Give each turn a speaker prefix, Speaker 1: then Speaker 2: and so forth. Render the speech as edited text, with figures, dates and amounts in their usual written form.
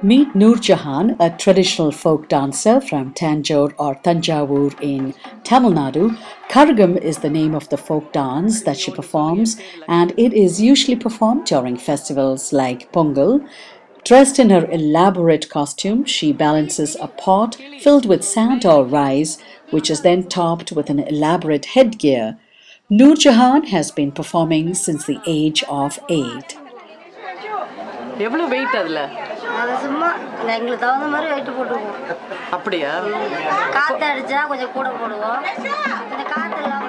Speaker 1: Meet Noor Jahan, a traditional folk dancer from Tanjore or Tanjavur in Tamil Nadu. Karagam is the name of the folk dance that she performs, and it is usually performed during festivals like Pongal. Dressed in her elaborate costume, she balances a pot filled with sand or rice, which is then topped with an elaborate headgear. Noor Jahan has been performing since the age of 8.
Speaker 2: எவ்வளவு wait அதுல?
Speaker 3: அது சும்மா எங்களுக்கு தகுந்த மாதிரி wait போட்டுக்குவோம்.
Speaker 2: அப்படியா?
Speaker 3: காத்து அடிச்சா கொஞ்சம் கூட போடுவோம். கொஞ்சம் காத்து இல்லாம